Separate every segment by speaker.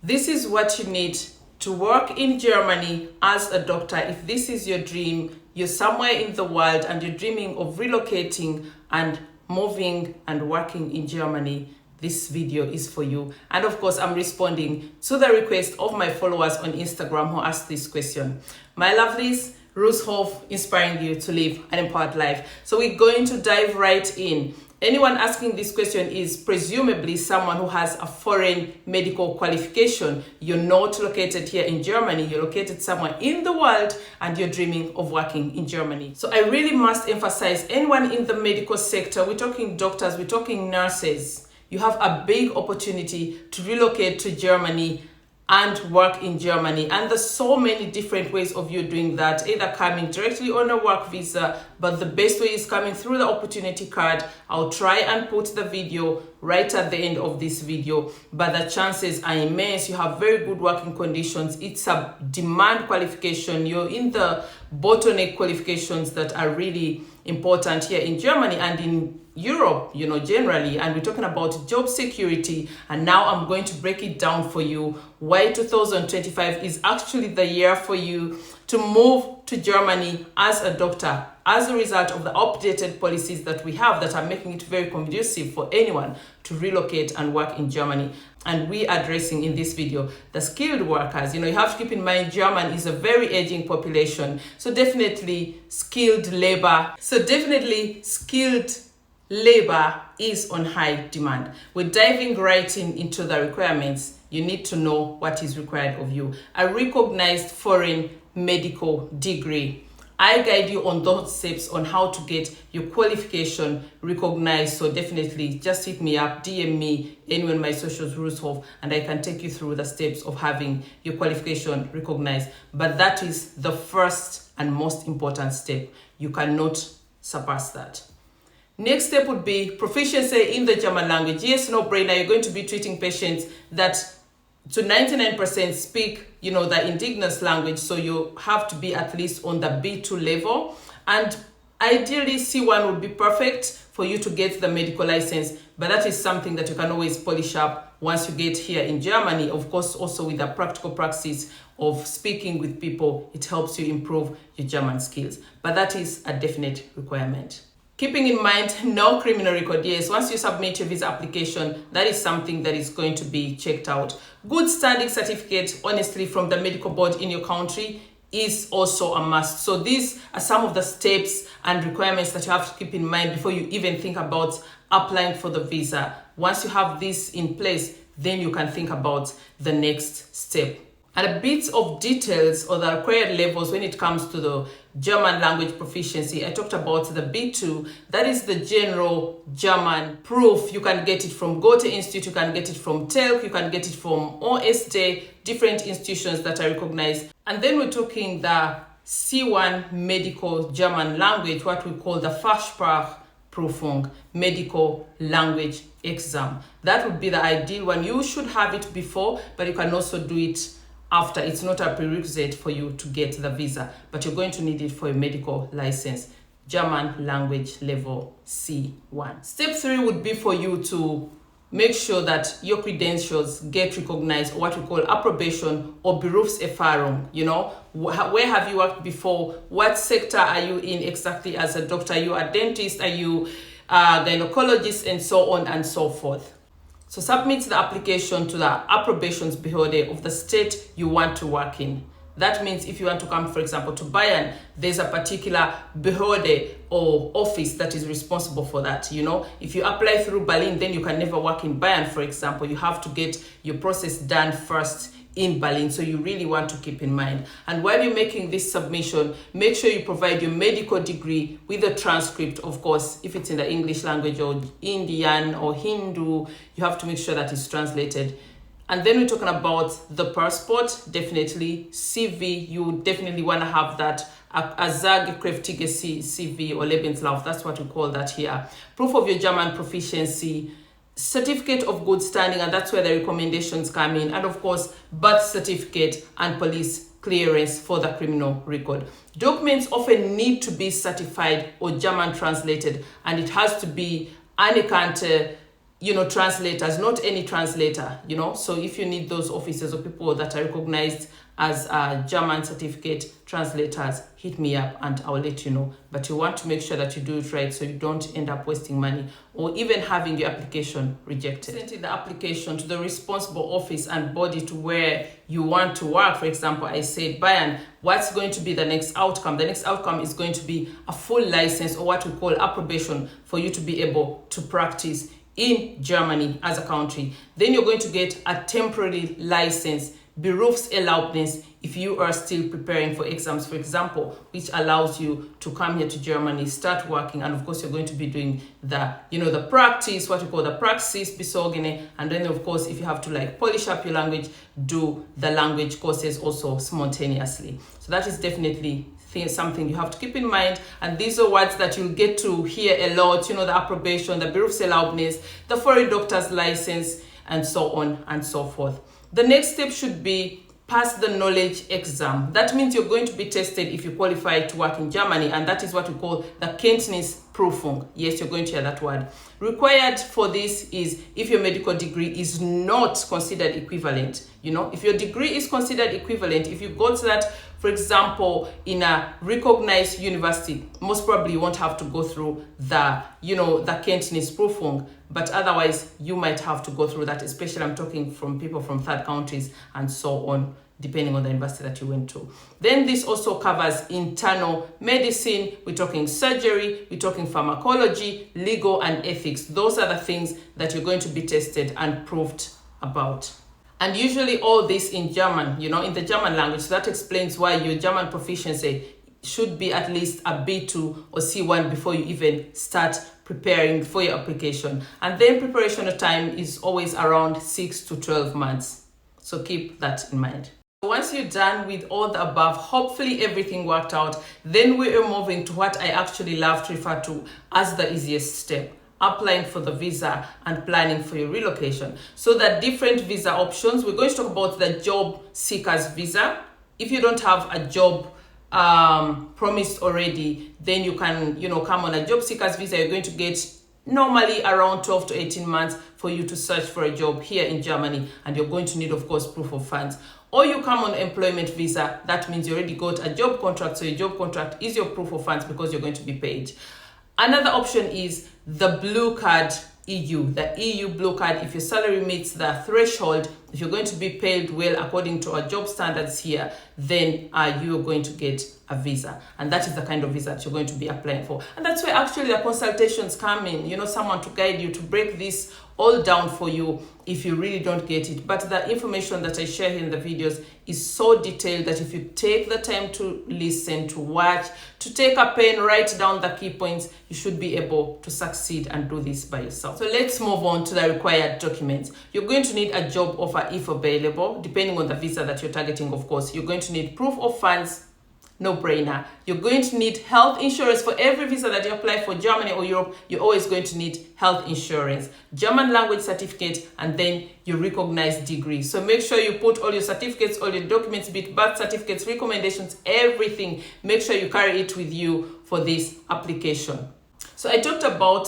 Speaker 1: This is what you need to work in Germany as a doctor. If this is your dream, you're somewhere in the world and you're dreaming of relocating and moving and working in Germany, this video is for you. And of course, I'm responding to the request of my followers on Instagram who asked this question. My lovelies, Ruzhoff, inspiring you to live an empowered life. So we're going to dive right in. Anyone asking this question is presumably someone who has a foreign medical qualification. You're not located here in Germany, you're located somewhere in the world and you're dreaming of working in Germany. So I really must emphasize, anyone in the medical sector, we're talking doctors, we're talking nurses, you have a big opportunity to relocate to Germany and work in Germany. And there's so many different ways of you doing that, either coming directly on a work visa, but the best way is coming through the opportunity card. I'll try and put the video right at the end of this video, but the chances are immense. You have very good working conditions. It's a demand qualification. You're in the bottleneck qualifications that are really important here in Germany and in Europe, generally. And we're talking about job security. And now I'm going to break it down for you why 2025 is actually the year for you to move to Germany as a doctor, as a result of the updated policies that we have that are making it very conducive for anyone to relocate and work in Germany. And we are addressing in this video the skilled workers. You have to keep in mind German is a very aging population. So definitely skilled labor. Labor is on high demand. We're diving right into the requirements. You need to know what is required of you. A recognized foreign medical degree. I guide you on those steps on how to get your qualification recognized. So definitely just hit me up, DM me anywhere on my socials, Ruzhoff, and I can take you through the steps of having your qualification recognized. But that is the first and most important step. You cannot surpass that. Next step would be proficiency in the German language. Yes, no brainer. You're going to be treating patients that to 99% speak, the indigenous language. So you have to be at least on the B2 level. And ideally, C1 would be perfect for you to get the medical license. But that is something that you can always polish up once you get here in Germany. Of course, also with the practical practice of speaking with people, it helps you improve your German skills. But that is a definite requirement. Keeping in mind, no criminal record. Yes, once you submit your visa application, that is something that is going to be checked out. Good standing certificate, honestly, from the medical board in your country is also a must. So these are some of the steps and requirements that you have to keep in mind before you even think about applying for the visa. Once you have this in place, then you can think about the next step. And a bit of details or the required levels when it comes to the German language proficiency. I talked about the B2. That is the general German proof. You can get it from Goethe Institute, you can get it from TELC, you can get it from OSD, different institutions that are recognized. And then we're talking the C1 medical German language, what we call the Fachsprachprüfung medical language exam. That would be the ideal one. You should have it before, but you can also do it after. It's not a prerequisite for you to get the visa, but you're going to need it for a medical license. German language level C1. Step 3 would be for you to make sure that your credentials get recognized, or what we call Approbation or Berufserlaubnis. Where have you worked before? What sector are you in exactly as a doctor? Are you a dentist? Are you a gynecologist? And so on and so forth. So submit the application to the Approbationsbehörde of the state you want to work in. That means if you want to come, for example, to Bayern, there's a particular Behörde or office that is responsible for that. If you apply through Berlin, then you can never work in Bayern, for example. You have to get your process done first in Berlin. So you really want to keep in mind. And while you're making this submission, make sure you provide your medical degree with a transcript. Of course, if it's in the English language or Indian or Hindu, you have to make sure that it's translated. And then we're talking about the passport, definitely. CV, you definitely want to have that. A Aussagekräftige CV or Lebenslauf, that's what we call that here. Proof of your German proficiency, certificate of good standing, and that's where the recommendations come in. And of course, birth certificate and police clearance for the criminal record. Documents often need to be certified or German translated, and it has to be anerkannte translators, not any translator, So if you need those officers or people that are recognized as German certificate translators, hit me up and I'll let you know. But you want to make sure that you do it right so you don't end up wasting money or even having your application rejected. Send the application to the responsible office and body to where you want to work. For example, I said, Bayern, what's going to be the next outcome? The next outcome is going to be a full license, or what we call approbation, for you to be able to practice in Germany as a country. Then you're going to get a temporary license, Berufserlaubnis, if you are still preparing for exams, for example, which allows you to come here to Germany, start working, and of course you're going to be doing the practice, what we call the praxis, besorgene, and then of course if you have to polish up your language, do the language courses also simultaneously. So that is definitely something you have to keep in mind, and these are words that you'll get to hear a lot, the approbation, the Berufserlaubnis, the foreign doctor's license, and so on and so forth. The next step should be pass the knowledge exam. That means you're going to be tested if you qualify to work in Germany, and that is what we call the Kenntnisprüfung. Yes, you're going to hear that word. Required for this is if your medical degree is not considered equivalent. If your degree is considered equivalent, if you got that, for example, in a recognized university, most probably you won't have to go through the Kenntnisprüfung, but otherwise you might have to go through that, especially I'm talking from people from third countries and so on, depending on the university that you went to. Then this also covers internal medicine, we're talking surgery, we're talking pharmacology, legal and ethics. Those are the things that you're going to be tested and proved about. And usually all this in German, in the German language. So that explains why your German proficiency should be at least a B2 or C1 before you even start preparing for your application. And then preparation time is always around 6 to 12 months. So keep that in mind. Once you're done with all the above, hopefully everything worked out, then we are moving to what I actually love to refer to as the easiest step: applying for the visa and planning for your relocation. So the different visa options, we're going to talk about the job seekers visa. If you don't have a job promised already, then you can come on a job seekers visa. You're going to get normally around 12 to 18 months for you to search for a job here in Germany, and you're going to need, of course, proof of funds. Or you come on employment visa. That means you already got a job contract, so your job contract is your proof of funds because you're going to be paid. Another option is the blue card EU, the EU blue card. If your salary meets the threshold, if you're going to be paid well according to our job standards here, then you're going to get a visa. And that is the kind of visa that you're going to be applying for. And that's where actually the consultations come in, someone to guide you, to break this all down for you if you really don't get it. But the information that I share here in the videos is so detailed that if you take the time to listen, to watch, to take a pen, write down the key points, you should be able to succeed and do this by yourself. So let's move on to the required documents. You're going to need a job offer if available, depending on the visa that you're targeting, of course. You're going to need proof of funds. No brainer. You're going to need health insurance for every visa that you apply for Germany or Europe. You're always going to need health insurance, German language certificate, and then your recognized degree. So make sure you put all your certificates, all your documents, be it birth certificates, recommendations, everything. Make sure you carry it with you for this application. So I talked about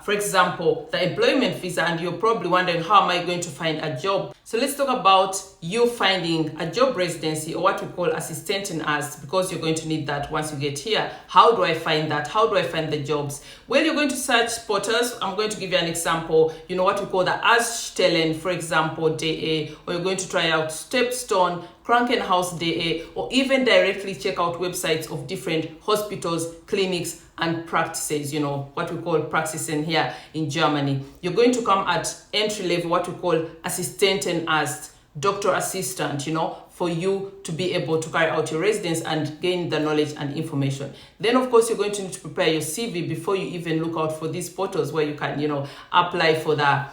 Speaker 1: for example, the employment visa, and you're probably wondering, how am I going to find a job? So let's talk about you finding a job residency, or what we call Assistenzarzt, because you're going to need that once you get here. How do I find that? How do I find the jobs? Well, you're going to search portals. I'm going to give you an example. What we call the Arztstellen, for example, DA, or you're going to try out Stepstone, Krankenhaus.de, or even directly check out websites of different hospitals, clinics, and practices, what we call practicing here in Germany. You're going to come at entry level, what we call Assistenzarzt, doctor assistant, for you to be able to carry out your residence and gain the knowledge and information. Then, of course, you're going to need to prepare your CV before you even look out for these portals where you can, apply for the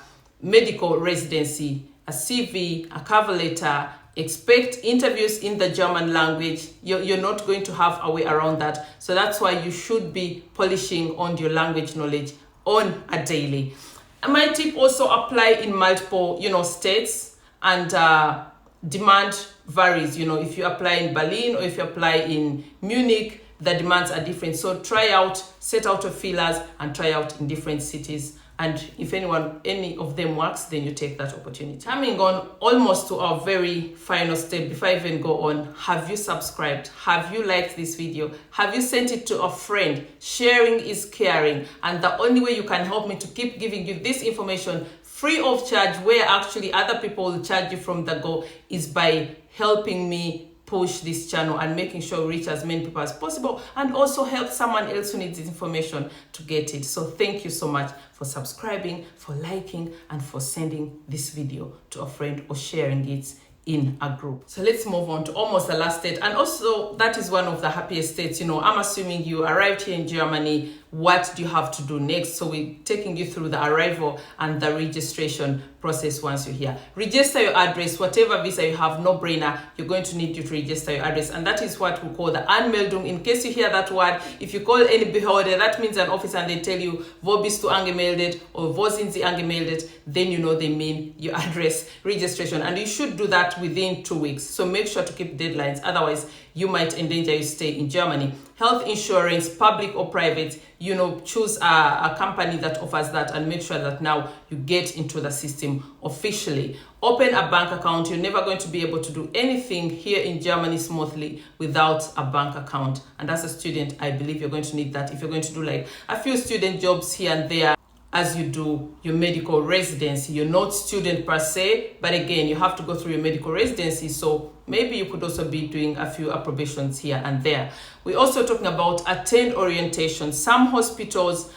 Speaker 1: medical residency, a CV, a cover letter. Expect interviews in the German language. You're not going to have a way around that. So that's why you should be polishing on your language knowledge on a daily. And my tip, also apply in multiple, states, and demand varies. If you apply in Berlin or if you apply in Munich, the demands are different. So set out your feelers and try out in different cities And if any of them works, then you take that opportunity. Coming on almost to our very final step, before I even go on, have you subscribed? Have you liked this video? Have you sent it to a friend? Sharing is caring. And the only way you can help me to keep giving you this information free of charge, where actually other people will charge you from the go, is by helping me push this channel and making sure we reach as many people as possible, and also help someone else who needs this information to get it. So thank you so much for subscribing, for liking, and for sending this video to a friend or sharing it in a group. So let's move on to almost the last state, and also that is one of the happiest states. I'm assuming you arrived here in Germany. What do you have to do next? So we're taking you through the arrival and the registration process once you're here. Register your address. Whatever visa you have, no brainer, you're going to need you to register your address, and that is what we call the Anmeldung. In case you hear that word, if you call any Behörde, that means an office, and they tell you wo bist du angemeldet or wo sind Sie angemeldet, then you know they mean your address registration, and you should do that within 2 weeks. So make sure to keep deadlines, otherwise you might endanger your stay in Germany. Health insurance, public or private, choose a company that offers that, and make sure that now you get into the system officially. Open a bank account. You're never going to be able to do anything here in Germany smoothly without a bank account. And as a student, I believe you're going to need that if you're going to do like a few student jobs here and there as you do your medical residency. You're not student per se, but again, you have to go through your medical residency, so maybe you could also be doing a few approbations here and there. We're also talking about attend orientation. Some hospitals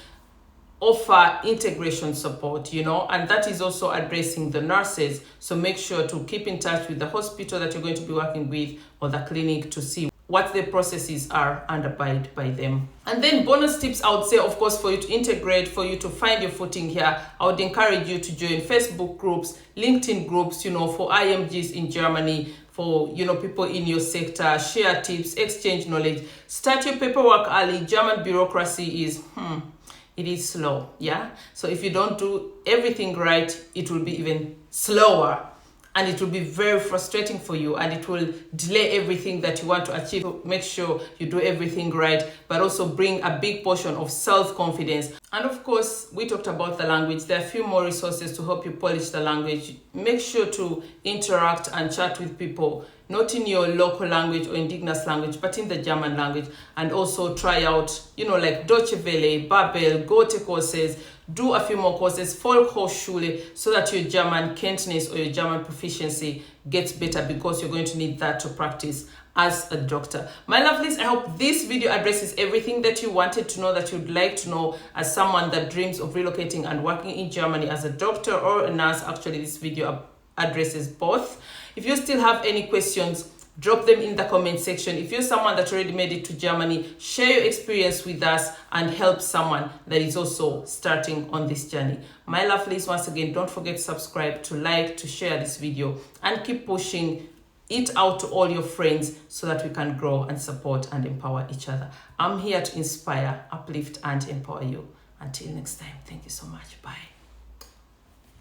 Speaker 1: offer integration support, and that is also addressing the nurses. So make sure to keep in touch with the hospital that you're going to be working with, or the clinic, to see what the processes are and abide by them. And then bonus tips, I would say, of course, for you to integrate, for you to find your footing here, I would encourage you to join Facebook groups, LinkedIn groups, for IMGs in Germany, for people in your sector. Share tips, exchange knowledge, start your paperwork early. German bureaucracy is it is slow, yeah? So if you don't do everything right, it will be even slower, and it will be very frustrating for you, and it will delay everything that you want to achieve. So make sure you do everything right, but also bring a big portion of self-confidence. And of course, we talked about the language. There are a few more resources to help you polish the language. Make sure to interact and chat with people, not in your local language or indigenous language, but in the German language. And also try out, like Deutsche Welle, Babel, Goethe courses, do a few more courses, Volkshochschule, so that your German Kenntnis or your German proficiency gets better, because you're going to need that to practice as a doctor. My lovelies, I hope this video addresses everything that you wanted to know, that you'd like to know as someone that dreams of relocating and working in Germany as a doctor or a nurse. Actually, this video addresses both. If you still have any questions, drop them in the comment section. If you're someone that already made it to Germany, share your experience with us and help someone that is also starting on this journey. My lovelies, once again, don't forget to subscribe, to like, to share this video, and keep pushing it out to all your friends so that we can grow and support and empower each other. I'm here to inspire, uplift, and empower you. Until next time, thank you so much. Bye.